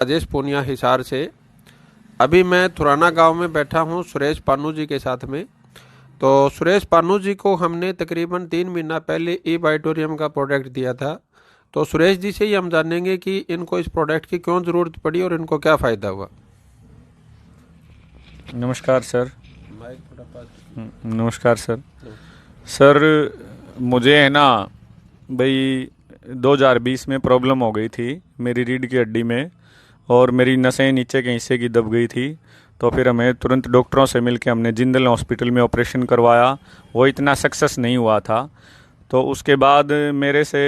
राजेश पूनिया हिसार से। अभी मैं थुराना गांव में बैठा हूं सुरेश पानू जी के साथ में। तो सुरेश पानू जी को हमने तकरीबन 3 महीना पहले ई बाइटोरियम का प्रोडक्ट दिया था। तो सुरेश जी से ही हम जानेंगे कि इनको इस प्रोडक्ट की क्यों ज़रूरत पड़ी और इनको क्या फ़ायदा हुआ। नमस्कार सर। माइक थोड़ा पास। नमस्कार सर। सर मुझे है ना भाई 2020 में प्रॉब्लम हो गई थी मेरी रीढ़ की हड्डी में, और मेरी नसें नीचे के हिस्से की दब गई थी। तो फिर हमें तुरंत डॉक्टरों से मिलकर हमने जिंदल हॉस्पिटल में ऑपरेशन करवाया। वो इतना सक्सेस नहीं हुआ था। तो उसके बाद मेरे से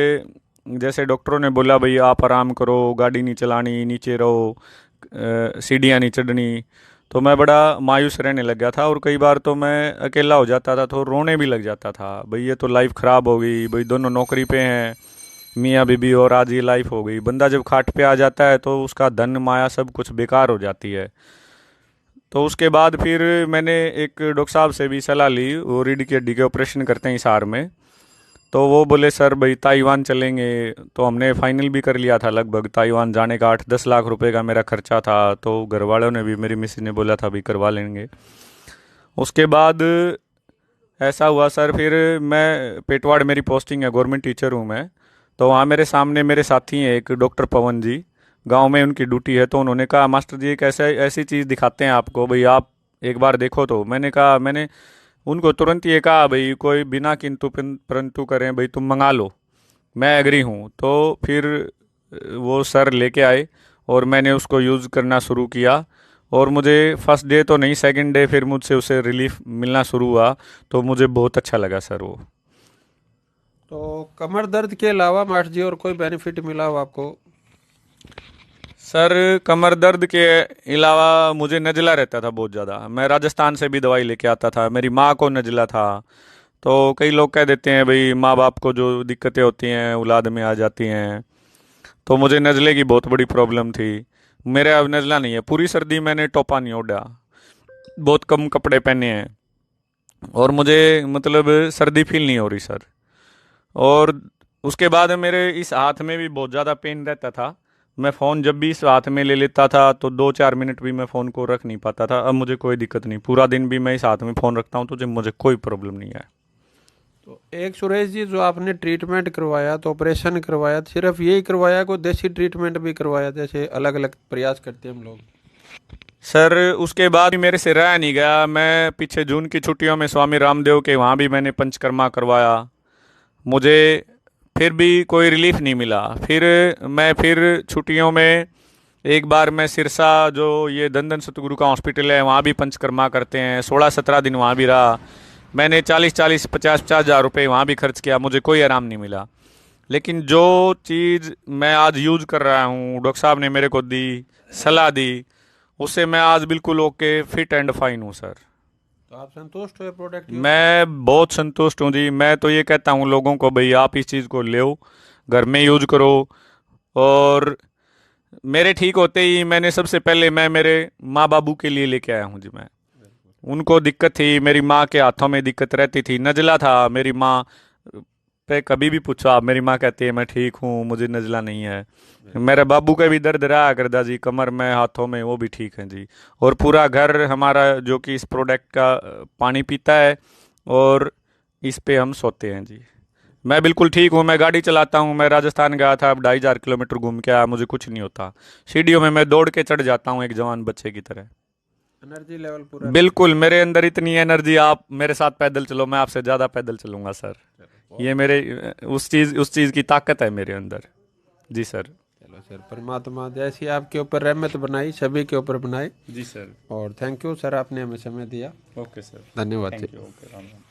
जैसे डॉक्टरों ने बोला भाई आप आराम करो, गाड़ी नहीं चलानी, नीचे रहो, सीढ़ियाँ नहीं चढ़नी। तो मैं बड़ा मायूस रहने लग गया था, और कई बार तो मैं अकेला हो जाता था तो रोने भी लग जाता था, भाई ये तो लाइफ ख़राब हो गई, भाई दोनों नौकरी पे हैं मियाँ बीबी, और आज ये लाइफ हो गई। बंदा जब खाट पे आ जाता है तो उसका धन माया सब कुछ बेकार हो जाती है। तो उसके बाद फिर मैंने एक डॉक्टर साहब से भी सलाह ली, वो रीढ़ की हड्डी के ऑपरेशन करते हैं हिसार में। तो वो बोले सर भाई ताइवान चलेंगे। तो हमने फाइनल भी कर लिया था, लगभग ताइवान जाने का 8-10 लाख रुपए का मेरा खर्चा था। तो घर वालों ने भी, मेरी मिसेज ने बोला था भी करवा लेंगे। उसके बाद ऐसा हुआ सर, फिर मैं पेटवाड़ मेरी पोस्टिंग है, गवर्नमेंट टीचर हूँ मैं। तो वहाँ मेरे सामने मेरे साथी हैं एक डॉक्टर पवन जी, गांव में उनकी ड्यूटी है। तो उन्होंने कहा मास्टर जी एक ऐसा ऐसी चीज़ दिखाते हैं आपको, भाई आप एक बार देखो। तो मैंने कहा, मैंने उनको तुरंत ये कहा भाई कोई बिना किंतु परंतु करें, भाई तुम मंगा लो, मैं एग्री हूँ। तो फिर वो सर लेके आए और मैंने उसको यूज़ करना शुरू किया। और मुझे फर्स्ट डे तो नहीं, सेकंड डे फिर मुझसे उसे रिलीफ मिलना शुरू हुआ। तो मुझे बहुत अच्छा लगा सर वो। तो कमर दर्द के अलावा मास्टर जी और कोई बेनिफिट मिला हो आपको? सर कमर दर्द के अलावा मुझे नज़ला रहता था बहुत ज़्यादा। मैं राजस्थान से भी दवाई लेके आता था, मेरी माँ को नज़ला था। तो कई लोग कह देते हैं भाई माँ बाप को जो दिक्कतें होती हैं औलाद में आ जाती हैं। तो मुझे नज़ले की बहुत बड़ी प्रॉब्लम थी। मेरे अब नज़ला नहीं है, पूरी सर्दी मैंने टोपा नहीं ओढ़ा, बहुत कम कपड़े पहने हैं, और मुझे मतलब सर्दी फील नहीं हो रही सर। और उसके बाद मेरे इस हाथ में भी बहुत ज़्यादा पेन रहता था। मैं फ़ोन जब भी इस हाथ में ले लेता था तो 2-4 मिनट भी मैं फ़ोन को रख नहीं पाता था। अब मुझे कोई दिक्कत नहीं, पूरा दिन भी मैं इस हाथ में फ़ोन रखता हूँ तो जब मुझे कोई प्रॉब्लम नहीं है। तो एक सुरेश जी, जो आपने ट्रीटमेंट करवाया तो ऑपरेशन करवाया, सिर्फ यही करवाया, कोई देसी ट्रीटमेंट भी करवाया जैसे अलग अलग प्रयास करते हैं हम लोग? सर उसके बाद भी मेरे से रहा नहीं गया। मैं पीछे जून की छुट्टियों में स्वामी रामदेव के वहाँ भी मैंने पंचकर्मा करवाया, मुझे फिर भी कोई रिलीफ नहीं मिला। फिर छुट्टियों में एक बार मैं सिरसा, जो ये दंदन सतगुरु का हॉस्पिटल है, वहाँ भी पंचकर्मा करते हैं, 16-17 दिन वहाँ भी रहा। मैंने 40-40, 50-50 हज़ार रुपये वहाँ भी खर्च किया, मुझे कोई आराम नहीं मिला। लेकिन जो चीज़ मैं आज यूज़ कर रहा हूँ, डॉक्टर साहब ने मेरे को दी, सलाह दी, उससे मैं आज बिल्कुल ओके, फिट एंड फाइन हूँ सर। तो आप संतुष्ट हुए प्रोडक्ट यूज करके? मैं बहुत संतुष्ट हूँ जी। मैं तो ये कहता हूँ लोगों को, भाई आप इस चीज़ को लो, घर में यूज करो। और मेरे ठीक होते ही मैंने सबसे पहले मैं मेरे माँ बाबू के लिए लेके आया हूँ जी। मैं, उनको दिक्कत थी, मेरी माँ के हाथों में दिक्कत रहती थी, नज़ला था। मेरी माँ पे कभी भी पूछो आप, मेरी माँ कहती है मैं ठीक हूँ, मुझे नज़ला नहीं है। मेरे बाबू का भी दर्द रहा करदा जी, कमर में, हाथों में, वो भी ठीक है जी। और पूरा घर हमारा जो कि इस प्रोडक्ट का पानी पीता है, और इस पे हम सोते हैं जी। मैं बिल्कुल ठीक हूँ, मैं गाड़ी चलाता हूँ। मैं राजस्थान गया था, अब 2,500 किलोमीटर घूम के आया, मुझे कुछ नहीं होता। सीढ़ियों में मैं दौड़ के चढ़ जाता हूँ एक जवान बच्चे की तरह। एनर्जी लेवल पूरा रहता है? बिल्कुल मेरे अंदर इतनी एनर्जी, आप मेरे साथ पैदल चलो, मैं आपसे ज़्यादा पैदल चलूंगा सर। चलो ये बहुत मेरे बढ़िया। उस चीज़ की ताकत है मेरे अंदर। जी सर। चलो सर, परमात्मा जैसी आपके ऊपर रहमत बनाई, सभी के ऊपर बनाए। जी सर। और थैंक यू सर, आपने हमें समय दिया। Okay sir. धन्यवाद थैंक जी। यू। ओके राम राम।